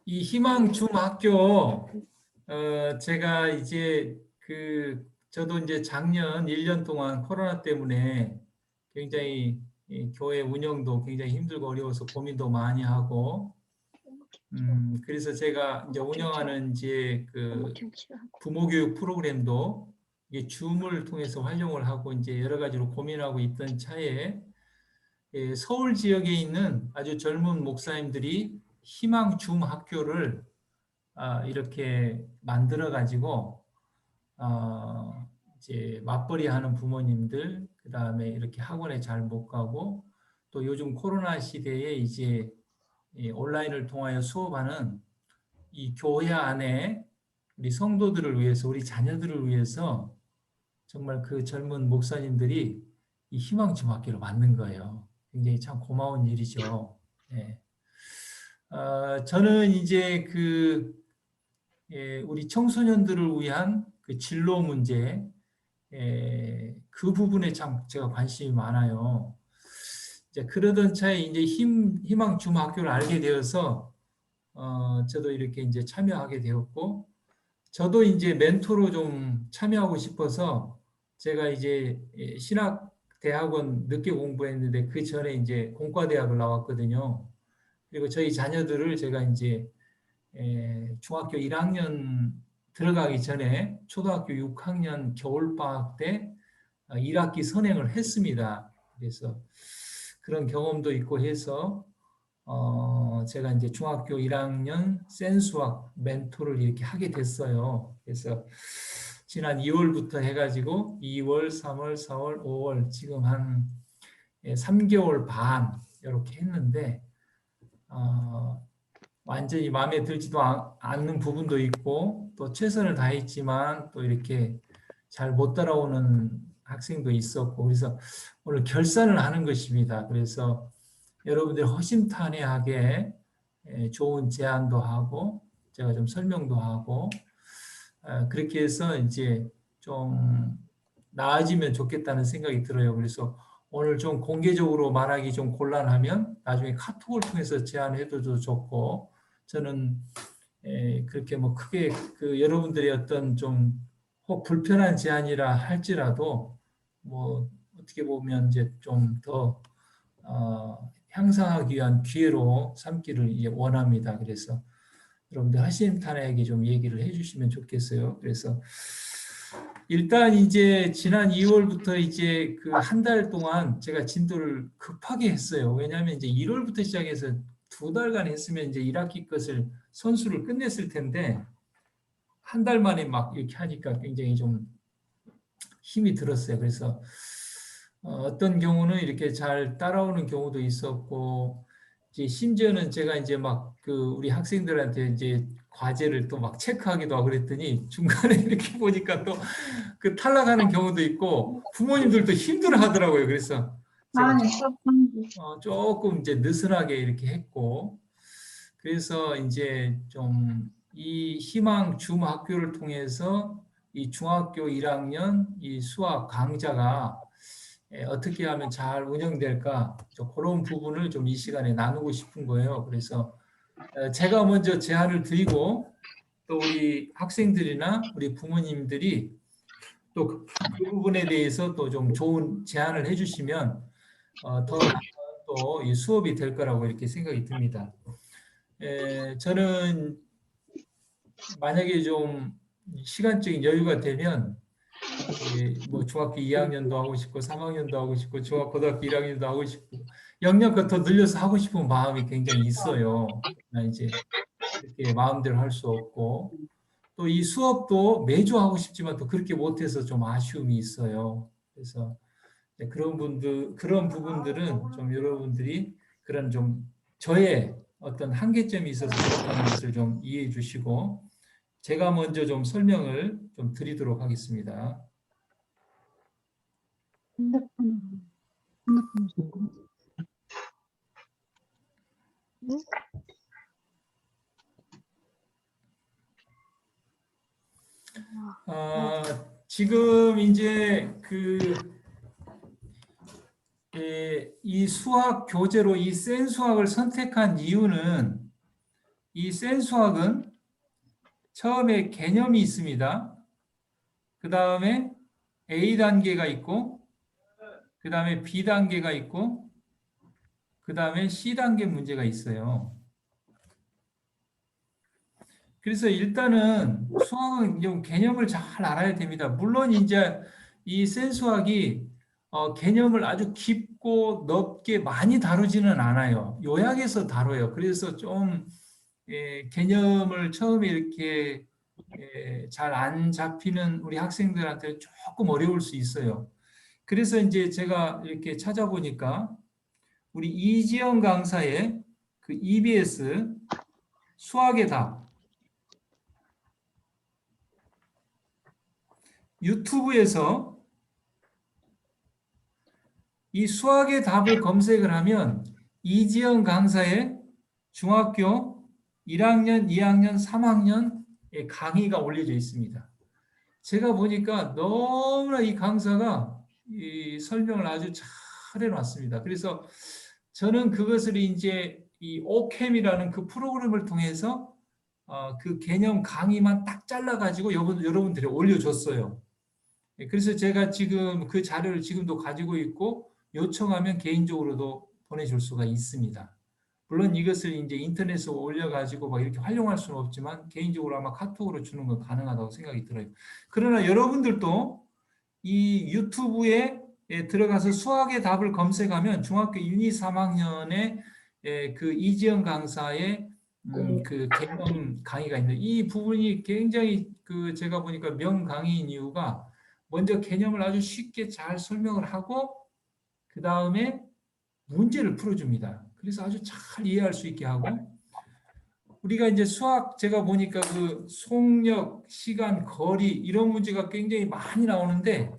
이 희망 중학교 제가 이제 저도 이제 작년 1년 동안 코로나 때문에 굉장히 이 교회 운영도 굉장히 힘들고 어려워서 고민도 많이 하고 그래서 제가 이제 운영하는 이제 부모 교육 프로그램도 이게 줌을 통해서 활용을 하고 이제 여러 가지로 고민하고 있던 차에 서울 지역에 있는 아주 젊은 목사님들이 희망 줌 학교를 이렇게 만들어 가지고 이제 맞벌이 하는 부모님들, 그 다음에 이렇게 학원에 잘 못 가고 또 요즘 코로나 시대에 이제 온라인을 통하여 수업하는 이 교회 안에 우리 성도들을 위해서, 우리 자녀들을 위해서 정말 그 젊은 목사님들이 이 희망 중학교를 만든 거예요. 굉장히 참 고마운 일이죠. 네. 저는 이제 우리 청소년들을 위한 그 진로 문제, 그 부분에 참 제가 관심이 많아요. 이제 그러던 차에 이제 희망 중학교를 알게 되어서 저도 이렇게 이제 참여하게 되었고, 저도 이제 멘토로 좀 참여하고 싶어서 제가 이제 신학 대학원 늦게 공부했는데 그 전에 이제 공과대학을 나왔거든요. 그리고 저희 자녀들을 제가 이제 중학교 1학년 들어가기 전에 초등학교 6학년 겨울방학 때 1학기 선행을 했습니다. 그래서 그런 경험도 있고 해서 제가 이제 중학교 1학년 센수학 멘토를 이렇게 하게 됐어요. 그래서 지난 2월부터 해가지고 2월, 3월, 4월, 5월 지금 한 3개월 반 이렇게 했는데 완전히 마음에 들지도 않는 부분도 있고 또 최선을 다했지만 또 이렇게 잘 못 따라오는 학생도 있었고 그래서 오늘 결산을 하는 것입니다. 그래서 여러분들 허심탄회하게 좋은 제안도 하고 제가 좀 설명도 하고 그렇게 해서 이제 좀 나아지면 좋겠다는 생각이 들어요. 그래서 오늘 좀 공개적으로 말하기 좀 곤란하면 나중에 카톡을 통해서 제안해도 좋고 저는 그렇게 뭐 크게 여러분들의 어떤 좀 혹 불편한 제안이라 할지라도 뭐 어떻게 보면 이제 좀 더 향상하기 위한 기회로 삼기를 원합니다. 그래서 여러분들 허심탄회하게 좀 얘기를 해주시면 좋겠어요. 그래서 일단 이제 지난 2월부터 이제 그 한 달 동안 제가 진도를 급하게 했어요. 왜냐하면 이제 1월부터 시작해서 2달간 했으면 이제 1학기 것을 선수를 끝냈을 텐데 한 달 만에 막 이렇게 하니까 굉장히 좀 힘이 들었어요. 그래서 어떤 경우는 이렇게 잘 따라오는 경우도 있었고 이제 심지어는 제가 이제 막 우리 학생들한테 이제 과제를 또 막 체크하기도 하고 그랬더니 중간에 이렇게 보니까 또 탈락하는 경우도 있고 부모님들도 힘들어 하더라고요. 그래서 제가 조금 이제 느슨하게 이렇게 했고 그래서 이제 좀 이 희망 줌 학교를 통해서 이 중학교 1학년 이 수학 강좌가 어떻게 하면 잘 운영될까 그런 부분을 좀 이 시간에 나누고 싶은 거예요. 그래서 제가 먼저 제안을 드리고 또 우리 학생들이나 우리 부모님들이 또 그 부분에 대해서 또 좀 좋은 제안을 해주시면 더 나은 또 이 수업이 될 거라고 이렇게 생각이 듭니다. 저는 만약에 좀 시간적인 여유가 되면 뭐 중학교 2학년도 하고 싶고 3학년도 하고 싶고 고등학교 1학년도 하고 싶고 영역을 더 늘려서 하고 싶은 마음이 굉장히 있어요. 나 이제 이렇게 마음대로 할 수 없고 또 이 수업도 매주 하고 싶지만 또 그렇게 못해서 좀 아쉬움이 있어요. 그래서 그런 부분들은 좀 여러분들이 그런 좀 저의 어떤 한계점이 있어서 그렇다는 것을 좀 이해해 주시고 제가 먼저 좀 설명을 좀 드리도록 하겠습니다. 핸드폰으로 준 지금 이제 이 수학 교재로 이 센 수학을 선택한 이유는 이 센 수학은 처음에 개념이 있습니다. 그 다음에 A 단계가 있고, 그 다음에 B 단계가 있고, 그 다음에 C 단계 문제가 있어요. 그래서 일단은 수학은 좀 개념을 잘 알아야 됩니다. 물론 이제 이 센 수학이 개념을 아주 깊고 넓게 많이 다루지는 않아요. 요약해서 다뤄요. 그래서 좀 개념을 처음에 이렇게 잘 안 잡히는 우리 학생들한테 조금 어려울 수 있어요. 그래서 이제 제가 이렇게 찾아보니까 우리 이지영 강사의 그 EBS 수학의 답 유튜브에서 이 수학의 답을 검색을 하면 이지영 강사의 중학교 1학년, 2학년, 3학년의 강의가 올려져 있습니다. 제가 보니까 너무나 이 강사가 이 설명을 아주 잘 해놨습니다. 그래서 저는 그것을 이제 이 오캠이라는 그 프로그램을 통해서 그 개념 강의만 딱 잘라가지고 여러분들이 올려줬어요. 그래서 제가 지금 그 자료를 지금도 가지고 있고 요청하면 개인적으로도 보내줄 수가 있습니다. 물론 이것을 이제 인터넷에 올려가지고 막 이렇게 활용할 수는 없지만 개인적으로 아마 카톡으로 주는 건 가능하다고 생각이 들어요. 그러나 여러분들도 이 유튜브에 들어가서 수학의 답을 검색하면 중학교 1, 2, 3학년의 그 이지영 강사의 그 개념 강의가 있는데 이 부분이 굉장히 그 제가 보니까 명강의인 이유가 먼저 개념을 아주 쉽게 잘 설명을 하고 그 다음에 문제를 풀어줍니다. 그래서 아주 잘 이해할 수 있게 하고 우리가 이제 수학 제가 보니까 그 속력, 시간, 거리 이런 문제가 굉장히 많이 나오는데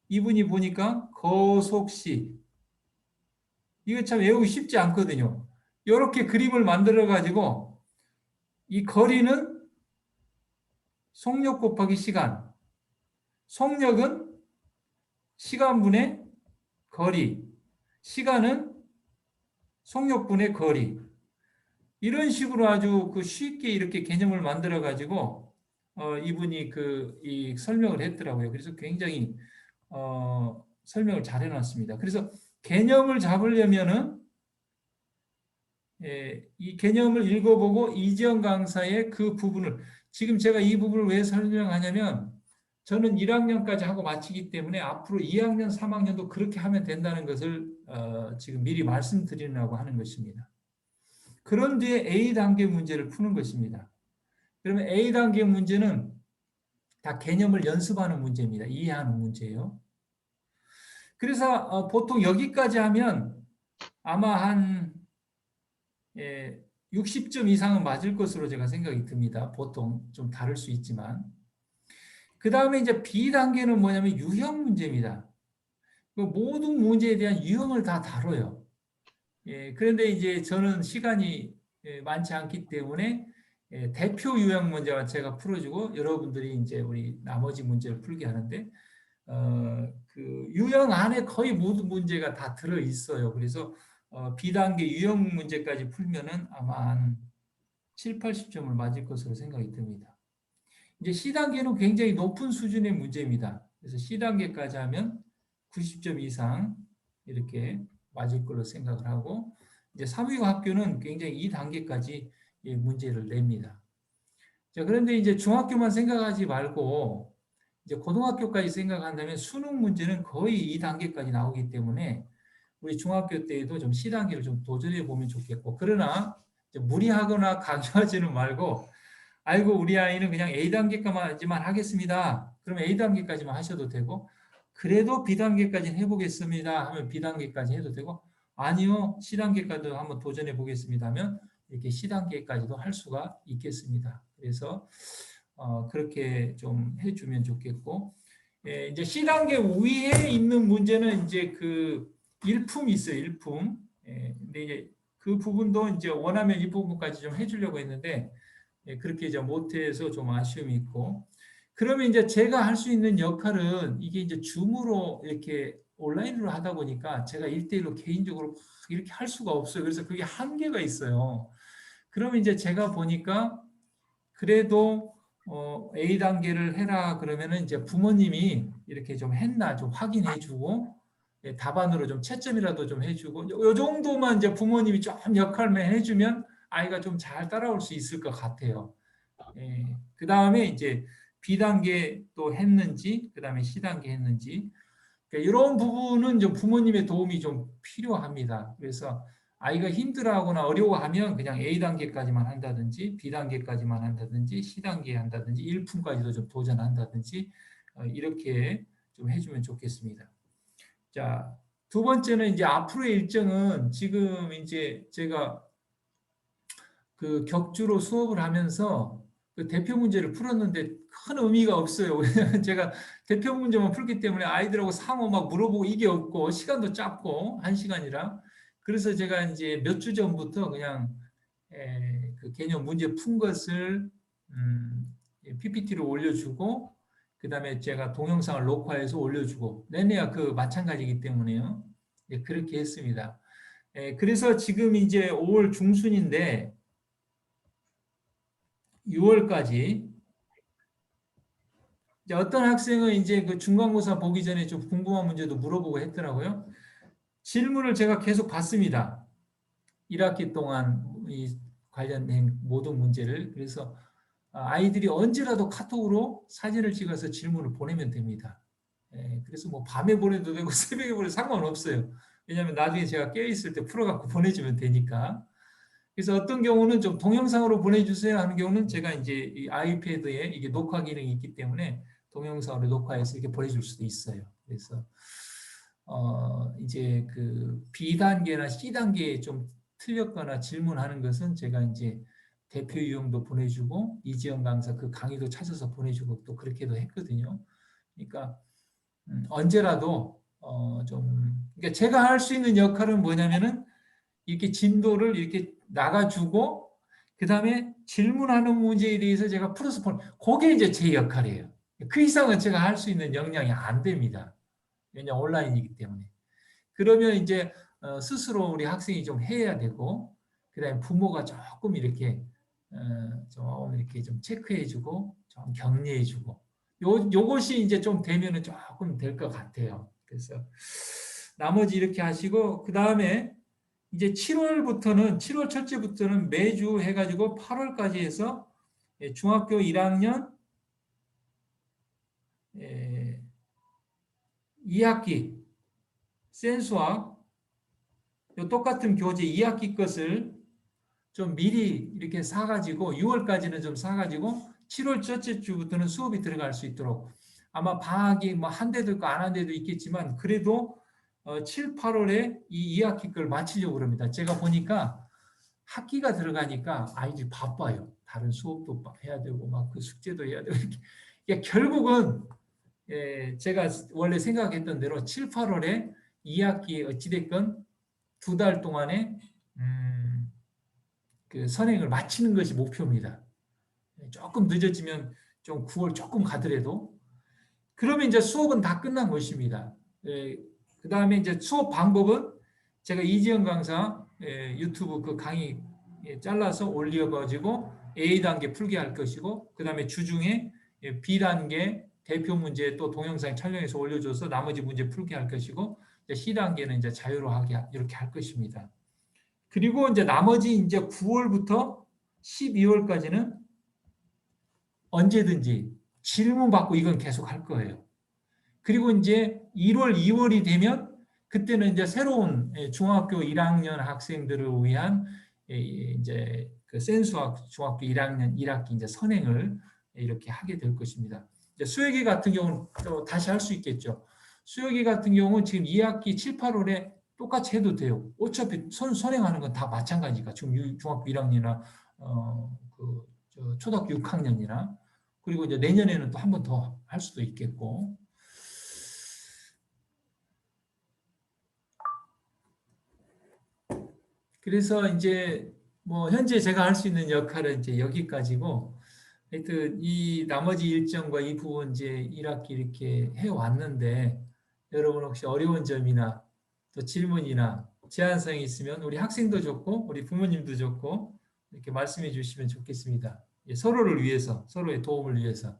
이분이 보니까 거속시 이거 참 외우기 쉽지 않거든요. 이렇게 그림을 만들어 가지고 이 거리는 속력 곱하기 시간, 속력은 시간분의 거리, 시간은 속력분의 거리. 이런 식으로 아주 그 쉽게 이렇게 개념을 만들어 가지고 이분이 이 설명을 했더라고요. 그래서 굉장히 설명을 잘 해놨습니다. 그래서 개념을 잡으려면은 이 개념을 읽어보고 이지영 강사의 그 부분을 지금 제가 이 부분을 왜 설명하냐면 저는 1학년까지 하고 마치기 때문에 앞으로 2학년, 3학년도 그렇게 하면 된다는 것을 지금 미리 말씀드리려고 하는 것입니다. 그런 뒤에 A단계 문제를 푸는 것입니다. 그러면 A단계 문제는 다 개념을 연습하는 문제입니다. 이해하는 문제예요. 그래서 보통 여기까지 하면 아마 한 60점 이상은 맞을 것으로 제가 생각이 듭니다. 보통 좀 다를 수 있지만. 그 다음에 이제 B단계는 뭐냐면 유형 문제입니다. 그 모든 문제에 대한 유형을 다 다뤄요. 그런데 이제 저는 시간이 많지 않기 때문에 대표 유형 문제만 제가 풀어주고 여러분들이 이제 우리 나머지 문제를 풀게 하는데 그 유형 안에 거의 모든 문제가 다 들어 있어요. 그래서 B단계 유형 문제까지 풀면은 아마 한 7, 80점을 맞을 것으로 생각이 듭니다. 이제 C단계는 굉장히 높은 수준의 문제입니다. 그래서 C단계까지 하면 90점 이상 이렇게 맞을 걸로 생각을 하고 이제 사회학교는 굉장히 2단계까지 문제를 냅니다. 자, 그런데 이제 중학교만 생각하지 말고 이제 고등학교까지 생각한다면 수능 문제는 거의 2단계까지 나오기 때문에 우리 중학교 때에도 좀 C단계를 좀 도전해 보면 좋겠고 그러나 무리하거나 강요하지는 말고 아이고 우리 아이는 그냥 A단계까지만 하겠습니다. 그러면 A단계까지만 하셔도 되고 그래도 B단계까지는 해보겠습니다 하면 B단계까지 해도 되고 아니요 C단계까지도 한번 도전해 보겠습니다 하면 이렇게 C단계까지도 할 수가 있겠습니다. 그래서 그렇게 좀 해주면 좋겠고 이제 C단계 위에 있는 문제는 이제 그 일품이 있어요. 일품. 근데 이제 그 부분도 이제 원하면 이 부분까지 좀 해주려고 했는데 그렇게 이제 못해서 좀 아쉬움이 있고 그러면 이제 제가 할 수 있는 역할은 이게 이제 줌으로 이렇게 온라인으로 하다 보니까 제가 1대1로 개인적으로 막 이렇게 할 수가 없어요. 그래서 그게 한계가 있어요. 그러면 이제 제가 보니까 그래도 A 단계를 해라 그러면은 이제 부모님이 이렇게 좀 했나 좀 확인해 주고 예, 답안으로 좀 채점이라도 좀 해주고 요 정도만 이제 부모님이 좀 역할만 해주면 아이가 좀 잘 따라올 수 있을 것 같아요. 예, 그 다음에 이제 B 단계 또 했는지 그 다음에 C 단계 했는지 그러니까 이런 부분은 좀 부모님의 도움이 좀 필요합니다. 그래서 아이가 힘들어하거나 어려워하면 그냥 A 단계까지만 한다든지 B 단계까지만 한다든지 C 단계 한다든지 1품까지도 좀 도전한다든지 이렇게 좀 해주면 좋겠습니다. 자, 두 번째는 이제 앞으로의 일정은 지금 이제 제가 그 격주로 수업을 하면서 그 대표 문제를 풀었는데 큰 의미가 없어요. 왜냐하면 제가 대표 문제만 풀기 때문에 아이들하고 상호 막 물어보고 이게 없고 시간도 짧고 한 시간이라 그래서 제가 이제 몇 주 전부터 그냥 그 개념 문제 푼 것을 PPT로 올려주고 그 다음에 제가 동영상을 녹화해서 올려주고 내내야 그 마찬가지이기 때문에요. 예, 그렇게 했습니다. 그래서 지금 이제 5월 중순인데 6월까지 어떤 학생은 이제 그 중간고사 보기 전에 좀 궁금한 문제도 물어보고 했더라고요. 질문을 제가 계속 받습니다. 1학기 동안 이 관련된 모든 문제를. 그래서 아이들이 언제라도 카톡으로 사진을 찍어서 질문을 보내면 됩니다. 그래서 뭐 밤에 보내도 되고 새벽에 보내도 상관없어요. 왜냐하면 나중에 제가 깨어있을 때 풀어갖고 보내주면 되니까. 그래서 어떤 경우는 좀 동영상으로 보내주세요 하는 경우는 제가 이제 이 아이패드에 이게 녹화 기능이 있기 때문에 동영상으로 녹화해서 이렇게 보내줄 수도 있어요. 그래서 이제 그 B 단계나 C 단계에 좀 틀렸거나 질문하는 것은 제가 이제 대표 유형도 보내주고 이지영 강사 그 강의도 찾아서 보내주고 또 그렇게도 했거든요. 그러니까 언제라도 좀 그러니까 제가 할 수 있는 역할은 뭐냐면은 이렇게 진도를 이렇게 나가주고 그 다음에 질문하는 문제에 대해서 제가 풀어서 보는 그게 이제 제 역할이에요. 그 이상은 제가 할 수 있는 역량이 안 됩니다. 왜냐 온라인이기 때문에. 그러면 이제 스스로 우리 학생이 좀 해야 되고 그다음에 부모가 조금 이렇게 좀 이렇게 좀 체크해주고 좀 격려해주고 요것이 이제 좀 되면은 조금 될 것 같아요. 그래서 나머지 이렇게 하시고 그 다음에 이제 7월 첫째부터는 매주 해가지고 8월까지 해서 중학교 1학년 2학기 센수학 똑같은 교재 2학기 것을 좀 미리 이렇게 사가지고 6월까지는 좀 사가지고 7월 첫째 주부터는 수업이 들어갈 수 있도록 아마 방학이 뭐 한 대도 있고 안 한 대도 있겠지만 그래도 7, 8월에 이 2학기 걸 마치려고 그럽니다. 제가 보니까 학기가 들어가니까 아이들이 바빠요. 다른 수업도 해야 되고 막 그 숙제도 해야 되고 이렇게 결국은 제가 원래 생각했던 대로 7, 8월에 2학기 어찌됐건 2달 동안에 그 선행을 마치는 것이 목표입니다. 조금 늦어지면 좀 9월 조금 가더라도 그러면 이제 수업은 다 끝난 것입니다. 그 다음에 이제 수업 방법은 제가 이지영 강사 유튜브 그 강의 잘라서 올려가지고 A 단계 풀게 할 것이고 그 다음에 주중에 B 단계 대표 문제 또 동영상 촬영해서 올려줘서 나머지 문제 풀게 할 것이고 C 단계는 이제 자유로하게 이렇게 할 것입니다. 그리고 이제 나머지 이제 9월부터 12월까지는 언제든지 질문 받고 이건 계속 할 거예요. 그리고 이제 1월, 2월이 되면 그때는 이제 새로운 중학교 1학년 학생들을 위한 이제 그 센수학 중학교 1학년 1학기 이제 선행을 이렇게 하게 될 것입니다. 이제 수학이 같은 경우는 또 다시 할 수 있겠죠. 수학이 같은 경우는 지금 2학기 7, 8월에 똑같이 해도 돼요. 어차피 선행하는 건 다 마찬가지니까 지금 중학교 1학년이나 그 초등학교 6학년이나 그리고 이제 내년에는 또 한 번 더 할 수도 있겠고. 그래서 이제 뭐 현재 제가 할 수 있는 역할은 이제 여기까지고 하여튼 이 나머지 일정과 이 부분 이제 1학기 이렇게 해 왔는데 여러분 혹시 어려운 점이나 또 질문이나 제안사항이 있으면 우리 학생도 좋고 우리 부모님도 좋고 이렇게 말씀해 주시면 좋겠습니다. 예, 서로를 위해서, 서로의 도움을 위해서.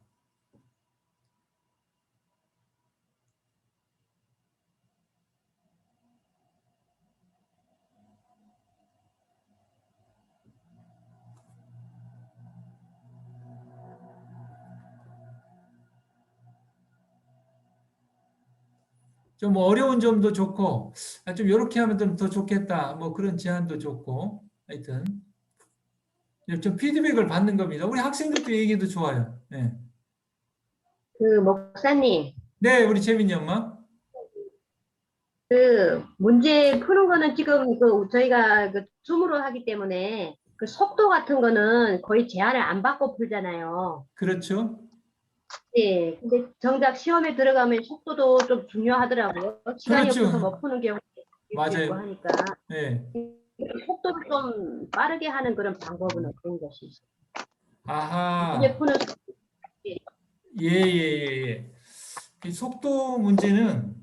좀 어려운 점도 좋고, 좀 이렇게 하면 좀 더 좋겠다. 뭐 그런 제안도 좋고, 하여튼 좀 피드백을 받는 겁니다. 우리 학생들도 얘기도 좋아요. 네, 그 목사님, 네, 우리 재민이 엄마. 그 문제 푸는 거는 지금 그 저희가 그 줌으로 하기 때문에 그 속도 같은 거는 거의 제한을 안 받고 풀잖아요. 그렇죠. 예. 근데 정작 시험에 들어가면 속도도 좀 중요하더라고요. 시간이 없어서 그렇죠. 못 푸는 경우도 있고 맞아요. 하니까 네. 속도를 좀 빠르게 하는 그런 방법은 어떤 것이 있어요? 문제 아하. 푸는 속도. 예. 예, 예, 예, 예. 이 속도 문제는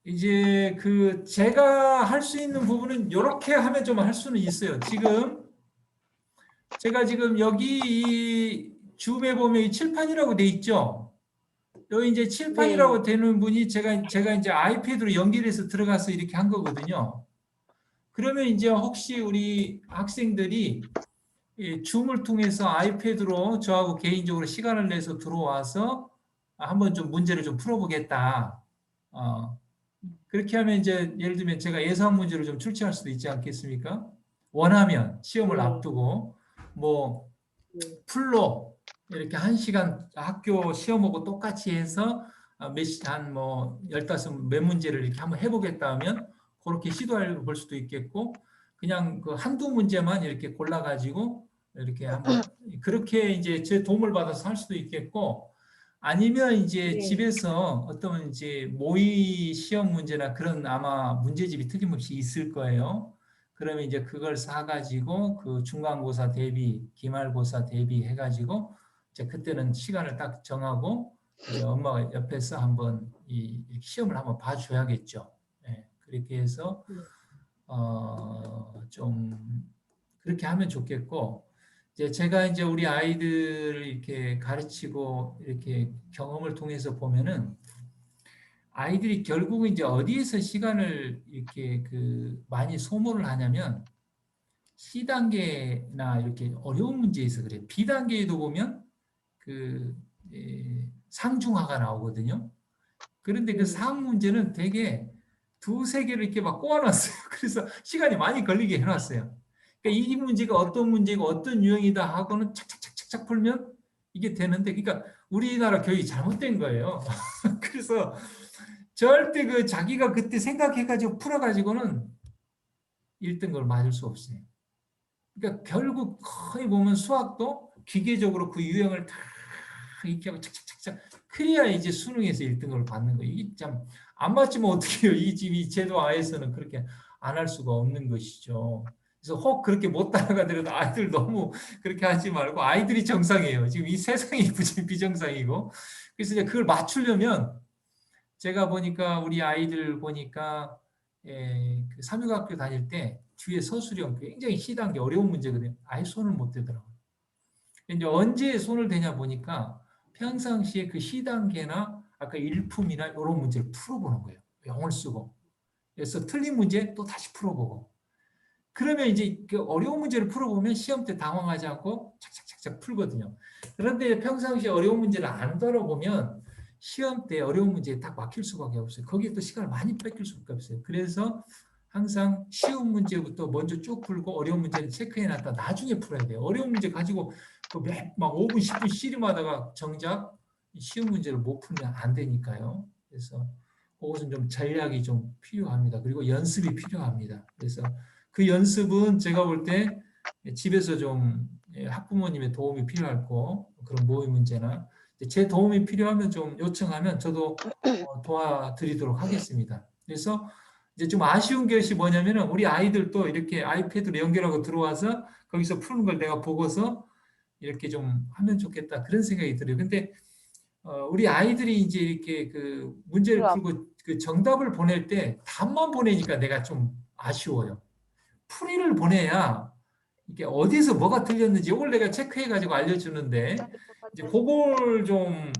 이제 그 제가 할 수 있는 부분은 이렇게 하면 좀 할 수는 있어요. 지금 제가 지금 여기 이 줌에 보면 이 칠판이라고 돼 있죠. 여기 이제 칠판이라고 네. 되는 분이 제가 이제 아이패드로 연결해서 들어가서 이렇게 한 거거든요. 그러면 이제 혹시 우리 학생들이 이 줌을 통해서 아이패드로 저하고 개인적으로 시간을 내서 들어와서 한번 좀 문제를 좀 풀어보겠다. 어, 그렇게 하면 이제 예를 들면 제가 예상 문제를 좀 출제할 수도 있지 않겠습니까? 원하면 시험을 네. 앞두고 뭐 네. 풀로 이렇게 1시간 학교 시험하고 똑같이 해서 한뭐 15 몇 문제를 이렇게 한번 해보겠다 하면 그렇게 시도해 볼 수도 있겠고 그냥 그 한두 문제만 이렇게 골라가지고 이렇게 한번 그렇게 이제 제 도움을 받아서 할 수도 있겠고 아니면 이제 네. 집에서 어떤 이제 모의 시험 문제나 그런 아마 문제집이 틀림없이 있을 거예요. 그러면 이제 그걸 사가지고 그 중간고사 대비, 기말고사 대비 해가지고 이제 그때는 시간을 딱 정하고 이제 엄마가 옆에서 한번 이 시험을 한번 봐줘야겠죠. 예, 그렇게 해서 네. 좀 그렇게 하면 좋겠고 이제 제가 이제 우리 아이들을 이렇게 가르치고 이렇게 경험을 통해서 보면은 아이들이 결국은 이제 어디에서 시간을 이렇게 그 많이 소모를 하냐면 C단계나 이렇게 어려운 문제에서 그래요. B단계에도 보면 그 상중하가 나오거든요. 그런데 그 네. 상응 문제는 되게 두세 개를 이렇게 막 꼬아놨어요. 그래서 시간이 많이 걸리게 해놨어요. 그러니까 이 문제가 어떤 문제고 어떤 유형이다 하고는 착착착착착 풀면 이게 되는데, 그러니까 우리나라 교육이 잘못된 거예요. 그래서 절대 그 자기가 그때 생각해가지고 풀어가지고는 1등급을 맞을 수 없어요. 그러니까 결국 거의 보면 수학도 기계적으로 그 유형을 다 이렇게 하고 착착착착 그래야 이제 수능에서 1등을 받는 거예요. 이게 참 안 맞으면 어떻게 해요? 이 집 이 제도 하에서는 그렇게 안 할 수가 없는 것이죠. 그래서 혹 그렇게 못 따라가더라도 아이들 너무 그렇게 하지 말고 아이들이 정상이에요. 지금 이 세상이 비정상이고. 그래서 이제 그걸 맞추려면 제가 보니까 우리 아이들 보니까 그 삼육학교 다닐 때 뒤에 서술형 굉장히 시단계 어려운 문제거든요. 아예 손을 못 대더라고요. 이제 언제 손을 대냐 보니까 평상시에 그 시단계나 아까 일품이나 이런 문제를 풀어보는 거예요. 영어를 쓰고. 그래서 틀린 문제 또 다시 풀어보고. 그러면 이제 그 어려운 문제를 풀어보면 시험 때 당황하지 않고 착착착착 풀거든요. 그런데 평상시에 어려운 문제를 안 다뤄보면 시험 때 어려운 문제에 딱 막힐 수밖에 없어요. 거기에 또 시간을 많이 뺏길 수밖에 없어요. 그래서 항상 쉬운 문제부터 먼저 쭉 풀고 어려운 문제는 체크해놨다 나중에 풀어야 돼요. 어려운 문제 가지고 막 5분, 10분 씨름하다가 정작 쉬운 문제를 못 풀면 안 되니까요. 그래서 그것은 좀 전략이 좀 필요합니다. 그리고 연습이 필요합니다. 그래서 그 연습은 제가 볼 때 집에서 좀 학부모님의 도움이 필요할 거 그런 모의 문제나 제 도움이 필요하면 좀 요청하면 저도 도와드리도록 하겠습니다. 그래서 이제 좀 아쉬운 것이 뭐냐면은 우리 아이들도 이렇게 아이패드로 연결하고 들어와서 거기서 푸는 걸 내가 보고서 이렇게 좀 하면 좋겠다 그런 생각이 들어요. 근데 우리 아이들이 이제 이렇게 그 문제를 풀고 그 정답을 보낼 때 답만 보내니까 내가 좀 아쉬워요. 풀이를 보내야 이게 어디서 뭐가 틀렸는지 이걸 내가 체크해가지고 알려주는데 이제 그걸 좀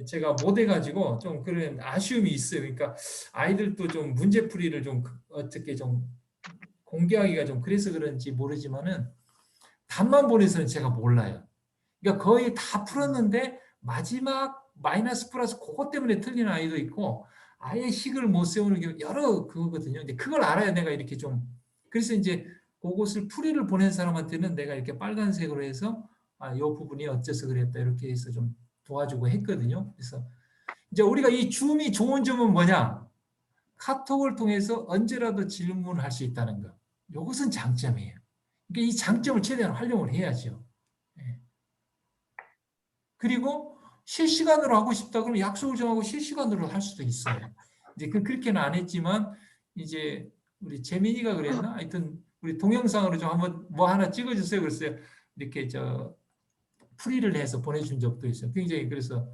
제가 못 해가지고 좀 그런 아쉬움이 있어요. 그러니까 아이들도 좀 문제풀이를 좀 어떻게 좀 공개하기가 좀 그래서 그런지 모르지만은 답만 보내서는 제가 몰라요. 그러니까 거의 다 풀었는데 마지막 마이너스 플러스 그것 때문에 틀리는 아이도 있고 아예 식을 못 세우는 경우 여러 그거거든요. 근데 그걸 알아야 내가 이렇게 좀 그래서 이제 그것을 풀이를 보낸 사람한테는 내가 이렇게 빨간색으로 해서 이 부분이 어째서 그랬다 이렇게 해서 좀 도와주고 했거든요. 그래서 이제 우리가 이 줌이 좋은 점은 뭐냐? 카톡을 통해서 언제라도 질문할 수 있다는 거. 이것은 장점이에요. 그러니까 이 장점을 최대한 활용을 해야죠. 예. 그리고 실시간으로 하고 싶다 그러면 약속을 정하고 실시간으로 할 수도 있어요. 이제 그렇게는 안 했지만 이제 우리 재민이가 그랬나? 하여튼 우리 동영상으로 좀 한번 뭐 하나 찍어주세요. 그랬어요. 이렇게 풀이를 해서 보내준 적도 있어요. 굉장히 그래서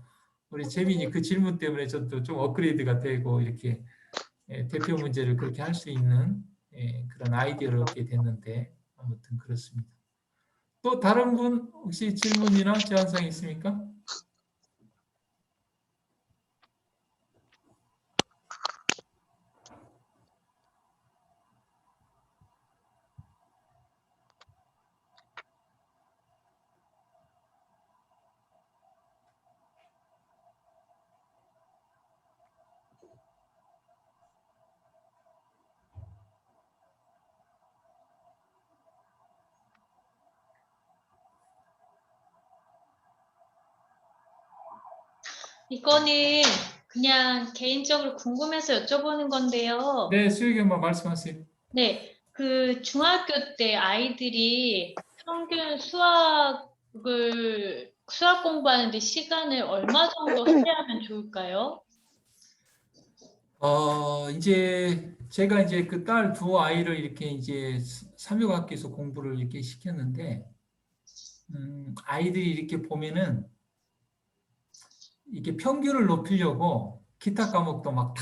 우리 재민이 그 질문 때문에 저도 좀 업그레이드가 되고 이렇게 대표 문제를 그렇게 할 수 있는 그런 아이디어를 얻게 됐는데 아무튼 그렇습니다. 또 다른 분 혹시 질문이나 제안사항 있습니까? 이거는 그냥 개인적으로 궁금해서 여쭤보는 건데요. 네, 수혁이 엄마 말씀하세요. 네, 그 중학교 때 아이들이 평균 수학 공부하는데 시간을 얼마 정도 소요하면 좋을까요? 이제 제가 이제 그 딸 두 아이를 이렇게 이제 삼육학교에서 공부를 이렇게 시켰는데, 아이들이 이렇게 보면은 이게 평균을 높이려고 기타 과목도 막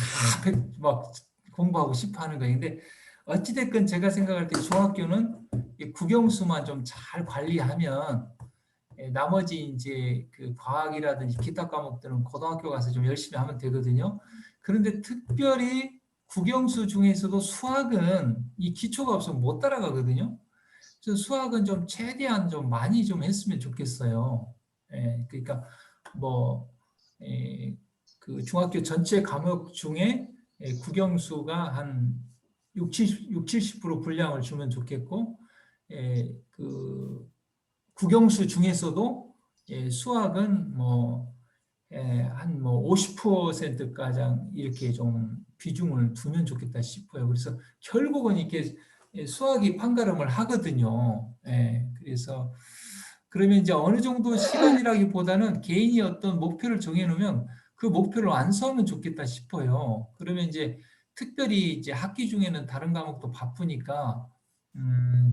공부하고 싶어 하는 거예요. 근데 어찌됐건 제가 생각할 때 중학교는 이 국영수만 좀 잘 관리하면 나머지 이제 그 과학이라든지 기타 과목들은 고등학교 가서 좀 열심히 하면 되거든요. 그런데 특별히 국영수 중에서도 수학은 이 기초가 없으면 못 따라가거든요. 그래서 수학은 좀 최대한 좀 많이 좀 했으면 좋겠어요. 그러니까 뭐 그 중학교 전체 과목 중에 국영수가 한 70% 분량을 주면 좋겠고 그 국영수 중에서도 수학은 뭐 한 뭐 50%가량 이렇게 좀 비중을 두면 좋겠다 싶어요. 그래서 결국은 이렇게 수학이 판가름을 하거든요. 그래서 그러면 이제 어느 정도 시간이라기보다는 개인이 어떤 목표를 정해놓으면 그 목표를 완수하면 좋겠다 싶어요. 그러면 이제 특별히 이제 학기 중에는 다른 과목도 바쁘니까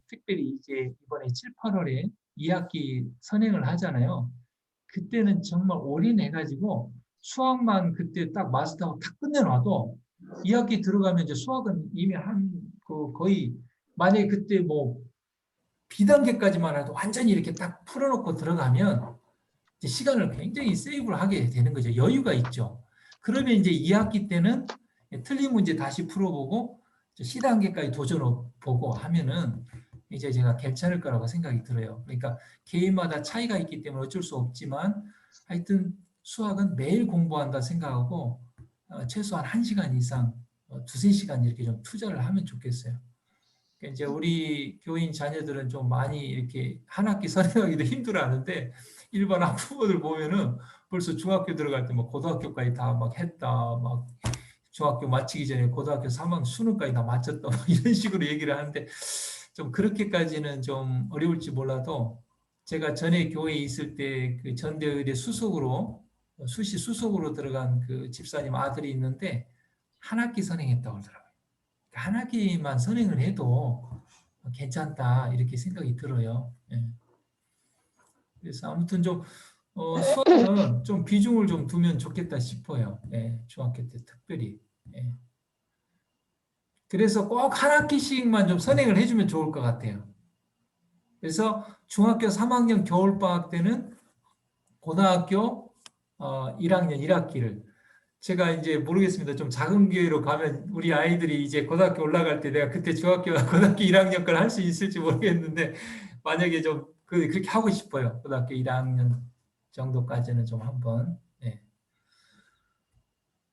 특별히 이제 이번에 7, 8월에 2학기 선행을 하잖아요. 그때는 정말 올인해가지고 수학만 그때 딱 마스터하고 딱 끝내놔도 2학기 들어가면 이제 수학은 이미 그 거의 만약에 그때 뭐 B단계까지만 해도 완전히 이렇게 딱 풀어놓고 들어가면 이제 시간을 굉장히 세이브를 하게 되는 거죠. 여유가 있죠. 그러면 이제 2학기 때는 틀린 문제 다시 풀어보고 C단계까지 도전해보고 하면은 이제 제가 괜찮을 거라고 생각이 들어요. 그러니까 개인마다 차이가 있기 때문에 어쩔 수 없지만 하여튼 수학은 매일 공부한다 생각하고 최소한 1시간 이상, 두세 시간 이렇게 좀 투자를 하면 좋겠어요. 그러니까 이제 우리 교인 자녀들은 좀 많이 이렇게 한 학기 선행하기도 힘들어하는데 일반 학부모들 보면은 벌써 중학교 들어갈 때 뭐 고등학교까지 다 막 했다, 막 중학교 마치기 전에 고등학교 3학년 수능까지 다 마쳤다, 막 이런 식으로 얘기를 하는데 좀 그렇게까지는 좀 어려울지 몰라도 제가 전에 교회에 있을 때 그 전대의대 수석으로 수시 수석으로 들어간 그 집사님 아들이 있는데 한 학기 선행했다고 하더라고요. 한 학기만 선행을 해도 괜찮다 이렇게 생각이 들어요. 그래서 아무튼 좀 수학은 좀 비중을 좀 두면 좋겠다 싶어요. 예, 중학교 때 특별히. 예. 그래서 꼭 한 학기씩만 좀 선행을 해주면 좋을 것 같아요. 그래서 중학교 3학년 겨울방학 때는 고등학교 1학년 1학기를 제가 이제 모르겠습니다. 좀 작은 교회로 가면 우리 아이들이 이제 고등학교 올라갈 때 내가 그때 중학교 고등학교 1학년 걸 할 수 있을지 모르겠는데 만약에 좀 그렇게 하고 싶어요. 고등학교 1학년 정도까지는 좀 한번. 예.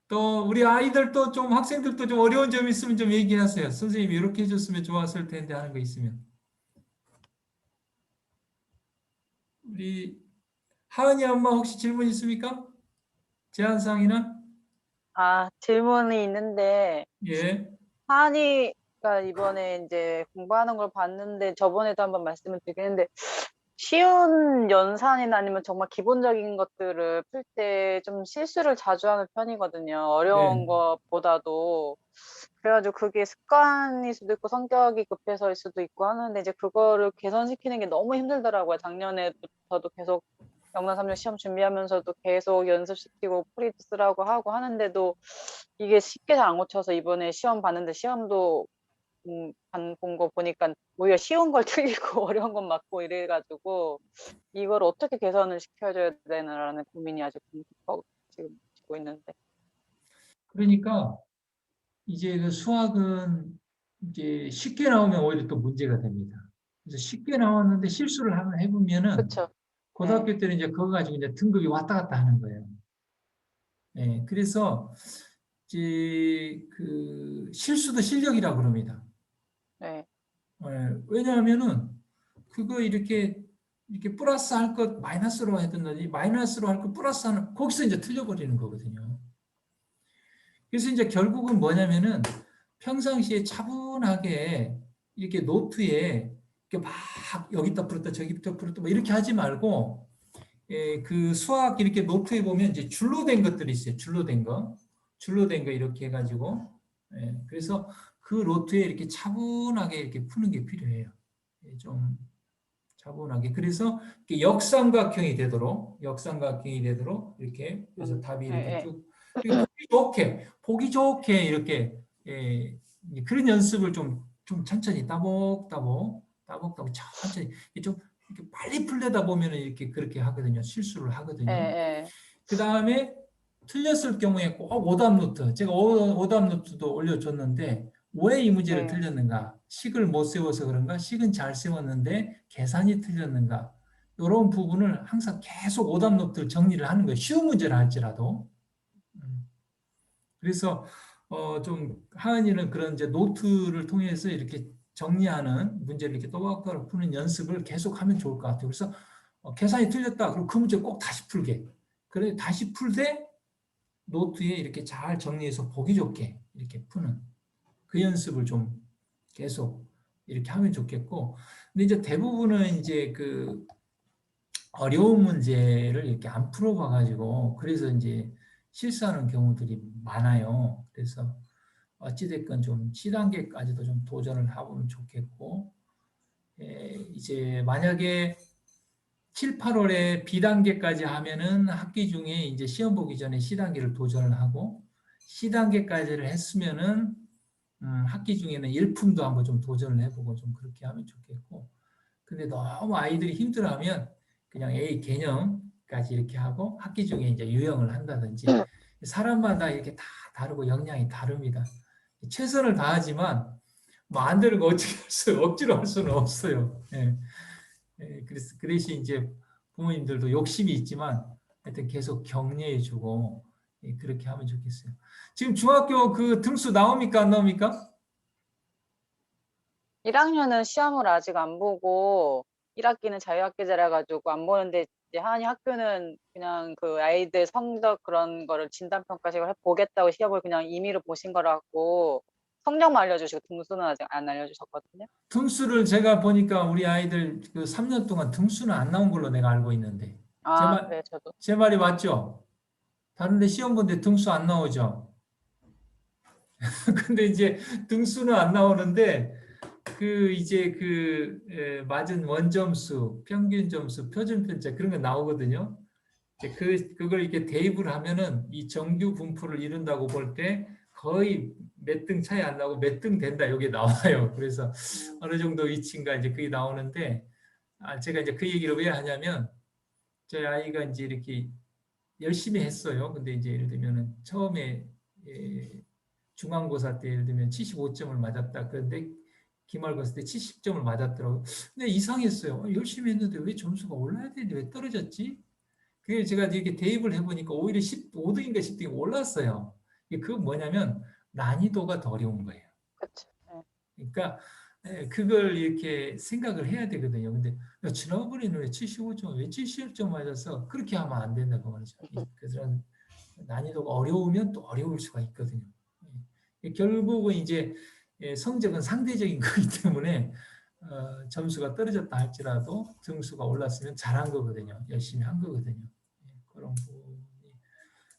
또 우리 아이들도 좀 학생들도 좀 어려운 점이 있으면 좀 얘기하세요. 선생님이 이렇게 해줬으면 좋았을 텐데 하는 거 있으면. 우리 하은이 엄마 혹시 질문 있습니까? 제한사항이나? 질문이 있는데, 예. 하은이가 이번에 이제 공부하는 걸 봤는데, 저번에도 한번 말씀을 드리긴 했는데, 쉬운 연산이나 아니면 정말 기본적인 것들을 풀 때 좀 실수를 자주 하는 편이거든요. 어려운 네. 것보다도. 그래가지고 그게 습관일 수도 있고 성격이 급해서일 수도 있고 하는데 이제 그거를 개선시키는 게 너무 힘들더라고요. 작년에부터도 계속 영남 3년 시험 준비하면서도 계속 연습시키고 프리드 쓰라고 하고 하는데도 이게 쉽게 잘 안 고쳐서 이번에 시험 봤는데 시험도 본 거 보니까 오히려 쉬운 걸 틀리고 어려운 건 맞고 이래가지고 이걸 어떻게 개선을 시켜줘야 되나라는 고민이 아주 지금 지고 있는데. 그러니까 이제 그 수학은 이제 쉽게 나오면 오히려 또 문제가 됩니다. 그래서 쉽게 나왔는데 실수를 한번 해보면은 그쵸? 고등학교 때는 이제 그거 가지고 이제 등급이 왔다 갔다 하는 거예요. 예, 그래서 이제 그 실수도 실력이라고 그럽니다. 네. 예, 왜냐하면은 그거 이렇게 플러스 할 것 마이너스로 해든지 마이너스로 할 것 플러스 하는 거기서 이제 틀려버리는 거거든요. 그래서 이제 결국은 뭐냐면은 평상시에 차분하게 이렇게 노트에 이렇게 막 여기다 풀었다 저기다 풀었다 뭐 이렇게 하지 말고 그 수학 이렇게 노트에 보면 이제 줄로 된 것들이 있어요. 줄로 된 거 이렇게 해가지고 그래서 그 노트에 이렇게 차분하게 이렇게 푸는 게 필요해요. 좀 차분하게. 그래서 이렇게 역삼각형이 되도록 이렇게 그래서 답이 이렇게 네. 쭉 그리고 보기 좋게 이렇게 그런 연습을 좀 천천히 따복따복 천천히 좀 이렇게 빨리 풀려다 보면은 이렇게 그렇게 하거든요. 실수를 하거든요. 네. 그 다음에 틀렸을 경우에 꼭 오답 노트 제가 오답 노트도 올려줬는데 왜 이 문제를 네. 틀렸는가? 식을 못 세워서 그런가? 식은 잘 세웠는데 계산이 틀렸는가? 이런 부분을 항상 계속 오답 노트를 정리를 하는 거예요. 쉬운 문제를 할지라도. 그래서 좀 하은이는 그런 이제 노트를 통해서 이렇게 정리하는 문제를 이렇게 또박또박 푸는 연습을 계속하면 좋을 것 같아요. 그래서 계산이 틀렸다. 그럼 그 문제 꼭 다시 풀게. 그래 다시 풀 때 노트에 이렇게 잘 정리해서 보기 좋게 이렇게 푸는 그 연습을 좀 계속 이렇게 하면 좋겠고. 근데 이제 대부분은 이제 그 어려운 문제를 이렇게 안 풀어봐가지고 그래서 이제 실수하는 경우들이 많아요. 그래서 어찌됐건 좀 C단계까지도 좀 도전을 해보면 좋겠고, 이제 만약에 7, 8월에 B단계까지 하면은 학기 중에 이제 시험 보기 전에 C단계를 도전을 하고, C단계까지를 했으면은 학기 중에는 일품도 한번 좀 도전을 해보고 좀 그렇게 하면 좋겠고, 근데 너무 아이들이 힘들어하면 그냥 A 개념까지 이렇게 하고 학기 중에 이제 유형을 한다든지 사람마다 이렇게 다 다르고 역량이 다릅니다. 최선을 다하지만 뭐 안 되는 거 억지로 할 수는 없어요. 그래서 그 대신 이제 부모님들도 욕심이 있지만 하여튼 계속 격려해주고 그렇게 하면 좋겠어요. 지금 중학교 그 등수 나옵니까 안 나옵니까? 1학년은 시험을 아직 안 보고 1학기는 자유학기제라 가지고 안 보는데 이제 하은이 학교는 그냥 그 아이들 성적 그런 거를 진단평가식으로 보겠다고 시험을 그냥 임의로 보신 거라 갖고 성적만 알려주시고 등수는 아직 안 알려주셨거든요. 등수를 제가 보니까 우리 아이들 그 3년 동안 등수는 안 나온 걸로 내가 알고 있는데 네, 저도. 제 말이 맞죠? 다른데 시험 본데 등수 안 나오죠? 근데 이제 등수는 안 나오는데 그 이제 그 맞은 원점수, 평균 점수, 표준 편차 그런 거 나오거든요. 이제 그걸 이렇게 대입을 하면은 이 정규 분포를 이룬다고 볼 때 거의 몇 등 차이 안 나고 몇 등 된다 여기 나와요. 그래서 어느 정도 위치인가 이제 그게 나오는데 제가 이제 그 얘기를 왜 하냐면 저희 아이가 이제 이렇게 열심히 했어요. 근데 이제 예를 들면은 처음에 중간고사 때 예를 들면 75점을 맞았다. 그런데 기말고사 때 70점을 맞았더라고요. 근데 이상했어요. 열심히 했는데 왜 점수가 올라야 되는데 왜 떨어졌지? 그게 제가 이렇게 대입을 해보니까 오히려 5등인가 10등이 올랐어요. 그건 뭐냐면 난이도가 더 어려운 거예요. 그쵸. 네. 그러니까 그걸 이렇게 생각을 해야 되거든요. 근데 야, 지난번에는 왜 75점, 왜 70점 맞아서 그렇게 하면 안 된다고 말이죠. 그런 난이도가 어려우면 또 어려울 수가 있거든요. 결국은 이제 성적은 상대적인 거기 때문에 점수가 떨어졌다 할지라도 등수가 올랐으면 잘한 거거든요. 열심히 한 거거든요. 그런 부분이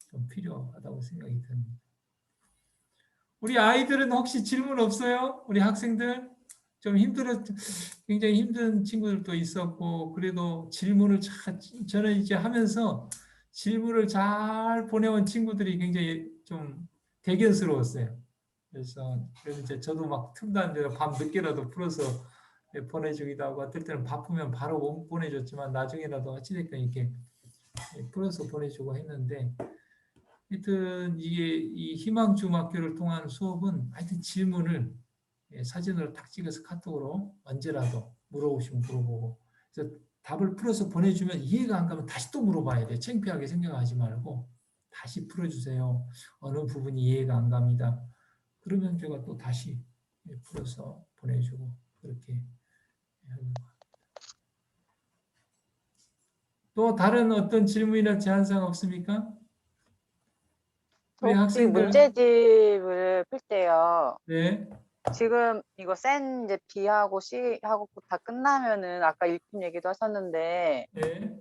좀 필요하다고 생각이 듭니다. 우리 아이들은 혹시 질문 없어요? 우리 학생들? 좀 굉장히 힘든 친구들도 있었고, 그래도 저는 이제 하면서 질문을 잘 보내온 친구들이 굉장히 좀 대견스러웠어요. 그래서 이제 저도 막 틈도 안 되고 밤 늦게라도 풀어서 보내주기도 하고, 어떨 때는 바쁘면 바로 못 보내줬지만 나중에라도 어찌됐든 이렇게 풀어서 보내주고 했는데, 하여튼 이 희망중학교를 통한 수업은 하여튼 질문을 사진으로 딱 찍어서 카톡으로 언제라도 물어보시면 물어보고, 그래서 답을 풀어서 보내주면 이해가 안 가면 다시 또 물어봐야 돼요. 창피하게 생각하지 말고 다시 풀어주세요. 어느 부분이 이해가 안 갑니다. 그러면 제가 또 다시 풀어서 보내주고 그렇게 하는 것. 또 다른 어떤 질문이나 제한사항 없습니까? 저 우리 혹시 학생들. 문제집을 풀 때요. 네. 지금 이거 센 이제 B하고 C하고 다 끝나면은 아까 일품 얘기도 하셨는데 네.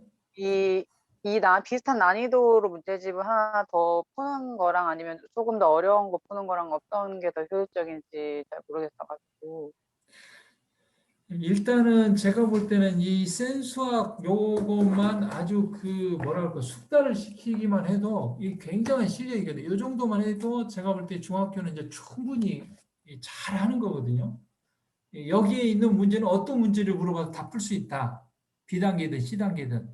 비슷한 난이도로 문제집을 하나 더 푸는 거랑 아니면 조금 더 어려운 거 푸는 거랑 어떤 게 더 효율적인지 잘 모르겠어가지고. 일단은 제가 볼 때는 이 센수학 요것만 아주 뭐랄까 숙달을 시키기만 해도 이 굉장한 실력이거든요. 이 정도만 해도 제가 볼 때 중학교는 이제 충분히 잘하는 거거든요. 여기에 있는 문제는 어떤 문제를 물어봐도 다 풀 수 있다. B단계든 C단계든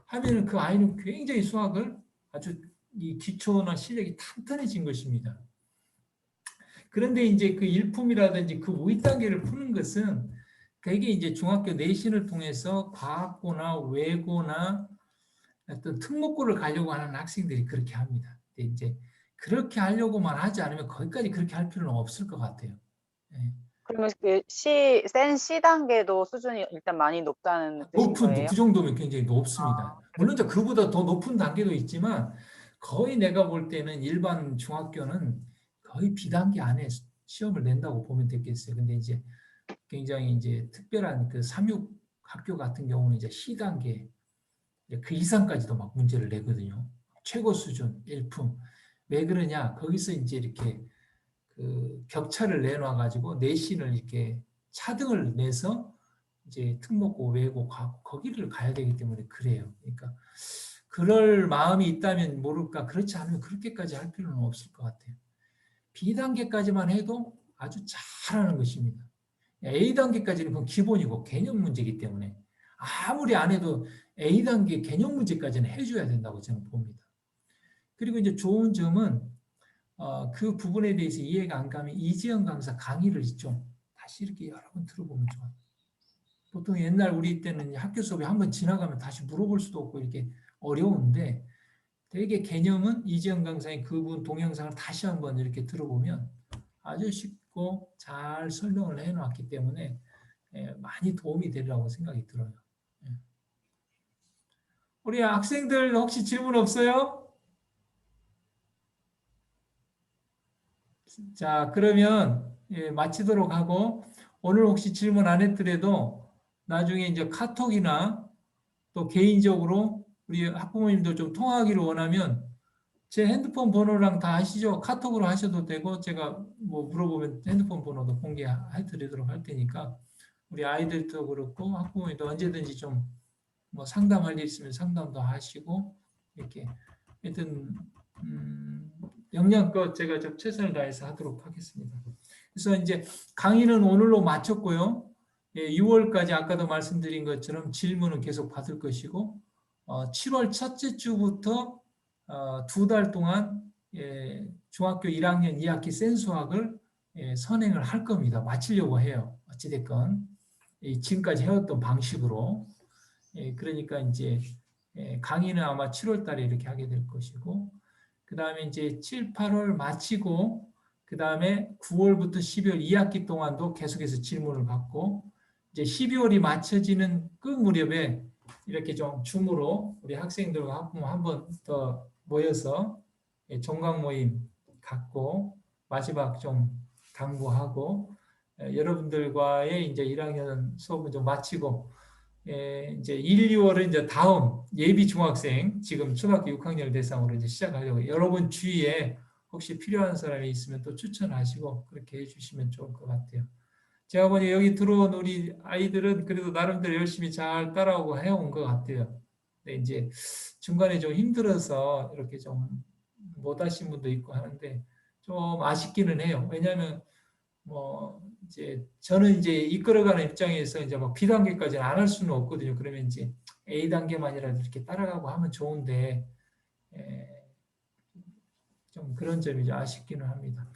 하면은 그 아이는 굉장히 수학을 아주 이 기초나 실력이 탄탄해진 것입니다. 그런데 이제 그 일품이라든지 그 윗단계를 푸는 것은 그게 이제 중학교 내신을 통해서 과학고나 외고나 어떤 특목고를 가려고 하는 학생들이 그렇게 합니다. 근데 이제 그렇게 하려고만 하지 않으면 거기까지 그렇게 할 필요는 없을 것 같아요. 예. 그러면 센 C단계도 수준이 일단 많이 높다는 뜻인 거예요? 그 정도면 굉장히 높습니다. 물론 이제 그보다 더 높은 단계도 있지만 거의 내가 볼 때는 일반 중학교는 거의 B단계 안에 시험을 낸다고 보면 되겠어요. 근데 이제 굉장히 이제 특별한 그 삼육 학교 같은 경우는 이제 C단계 그 이상까지도 막 문제를 내거든요. 최고 수준 1품. 왜 그러냐? 거기서 이제 이렇게 그 격차를 내놔 가지고 내신을 이렇게 차등을 내서 이제 특목고 외고 거기를 가야 되기 때문에 그래요. 그러니까 그럴 마음이 있다면 모를까, 그렇지 않으면 그렇게까지 할 필요는 없을 것 같아요. B단계까지만 해도 아주 잘하는 것입니다. A단계까지는 그건 기본이고 개념 문제이기 때문에 아무리 안 해도 A단계 개념 문제까지는 해줘야 된다고 저는 봅니다. 그리고 이제 좋은 점은 그 부분에 대해서 이해가 안 가면 이지영 강사 강의를 좀 다시 이렇게 여러 번 들어보면 좋아요. 보통 옛날 우리 때는 학교 수업에 한번 지나가면 다시 물어볼 수도 없고 이렇게 어려운데, 되게 개념은 이지영 강사의 그분 동영상을 다시 한번 이렇게 들어보면 아주 쉽고 잘 설명을 해놨기 때문에 많이 도움이 되리라고 생각이 들어요. 우리 학생들 혹시 질문 없어요? 자, 그러면 마치도록 하고, 오늘 혹시 질문 안 했더라도 나중에 이제 카톡이나 또 개인적으로 우리 학부모님도 좀 통화하기를 원하면 제 핸드폰 번호랑 다 아시죠? 카톡으로 하셔도 되고, 제가 뭐 물어보면 핸드폰 번호도 공개해 드리도록 할 테니까 우리 아이들도 그렇고 학부모님도 언제든지 좀 뭐 상담할 일 있으면 상담도 하시고, 이렇게 하여튼 역량껏 제가 좀 최선을 다해서 하도록 하겠습니다. 그래서 이제 강의는 오늘로 마쳤고요. 6월까지 아까도 말씀드린 것처럼 질문은 계속 받을 것이고 7월 첫째 주부터 2달 동안 중학교 1학년 2학기 센수학을 선행을 할 겁니다. 마치려고 해요. 어찌됐건 지금까지 해왔던 방식으로. 그러니까 이제 강의는 아마 7월 달에 이렇게 하게 될 것이고, 그 다음에 이제 7, 8월 마치고, 그 다음에 9월부터 12월 2학기 동안도 계속해서 질문을 받고, 이제 12월이 맞춰지는 끝 무렵에 이렇게 좀 줌으로 우리 학생들과 한 번 더 모여서 종강 모임 갖고 마지막 좀 당부하고 여러분들과의 이제 1학년 수업을 좀 마치고 이제 1, 2월은 이제 다음 예비 중학생 지금 초등학교 6학년을 대상으로 이제 시작하려고 여러분 주위에 혹시 필요한 사람이 있으면 또 추천하시고 그렇게 해주시면 좋을 것 같아요. 제가 보니 여기 들어온 우리 아이들은 그래도 나름대로 열심히 잘 따라오고 해온 것 같아요. 근데 이제 중간에 좀 힘들어서 이렇게 좀 못하신 분도 있고 하는데 좀 아쉽기는 해요. 왜냐하면 뭐 이제 저는 이제 이끌어가는 입장에서 이제 뭐 B 단계까지는 안 할 수는 없거든요. 그러면 이제 A 단계만이라도 이렇게 따라가고 하면 좋은데 좀 그런 점이 좀 아쉽기는 합니다.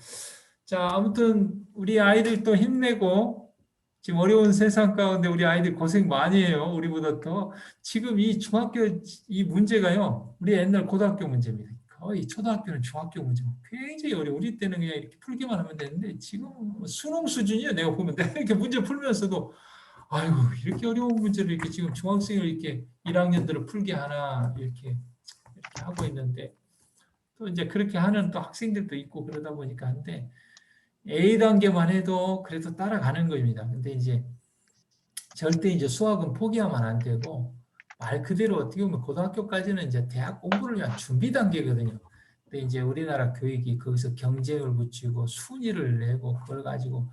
자, 아무튼 우리 아이들 또 힘내고 지금 어려운 세상 가운데 우리 아이들 고생 많이 해요. 우리보다 더. 지금 이 중학교 이 문제가요. 우리 옛날 고등학교 문제입니다. 거의 초등학교는 중학교 문제 굉장히 어려워. 우리 때는 그냥 이렇게 풀기만 하면 되는데 지금 수능 수준이에요. 내가 보면 내가 이렇게 문제 풀면서도 아이고 이렇게 어려운 문제를 이렇게 지금 중학생을 이렇게 1학년들을 풀게 하나 이렇게 하고 있는데 또 이제 그렇게 하는 또 학생들도 있고 그러다 보니까 한데 A 단계만 해도 그래도 따라가는 겁니다. 근데 이제 절대 이제 수학은 포기하면 안 되고 말 그대로 어떻게 보면 고등학교까지는 이제 대학 공부를 위한 준비 단계거든요. 근데 이제 우리나라 교육이 거기서 경쟁을 붙이고 순위를 내고 그걸 가지고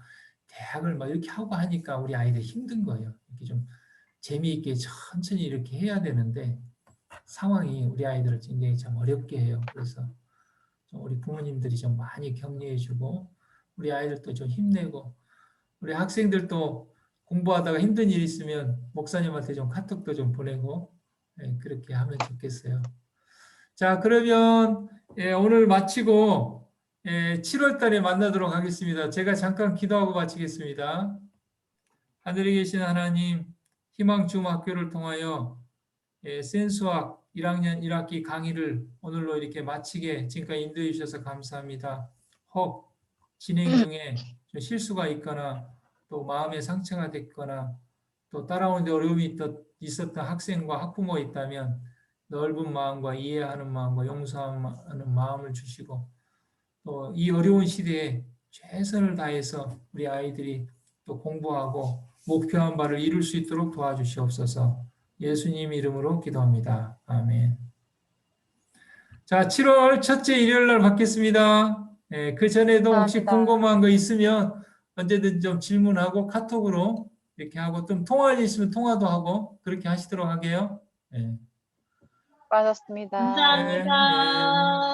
대학을 막 이렇게 하고 하니까 우리 아이들 힘든 거예요. 이렇게 좀 재미있게 천천히 이렇게 해야 되는데 상황이 우리 아이들을 굉장히 참 어렵게 해요. 그래서 좀 우리 부모님들이 좀 많이 격려해주고 우리 아이들도 좀 힘내고 우리 학생들도 공부하다가 힘든 일 있으면 목사님한테 좀 카톡도 좀 보내고 그렇게 하면 좋겠어요. 자, 그러면 오늘 마치고 7월 달에 만나도록 하겠습니다. 제가 잠깐 기도하고 마치겠습니다. 하늘에 계신 하나님, 희망중학교를 통하여 센수학 1학년 1학기 강의를 오늘로 이렇게 마치게 지금까지 인도해 주셔서 감사합니다. 혹 진행 중에 좀 실수가 있거나 또 마음에 상처가 됐거나 또 따라오는데 어려움이 있었던 학생과 학부모 있다면 넓은 마음과 이해하는 마음과 용서하는 마음을 주시고 또 이 어려운 시대에 최선을 다해서 우리 아이들이 또 공부하고 목표한 바를 이룰 수 있도록 도와주시옵소서. 예수님 이름으로 기도합니다. 아멘. 자, 7월 첫째 일요일 날 받겠습니다. 그 전에도 혹시 감사합니다. 궁금한 거 있으면 언제든 좀 질문하고 카톡으로 이렇게 하고 좀 통화할 일 있으면 통화도 하고 그렇게 하시도록 하게요. 수고하셨습니다. 감사합니다.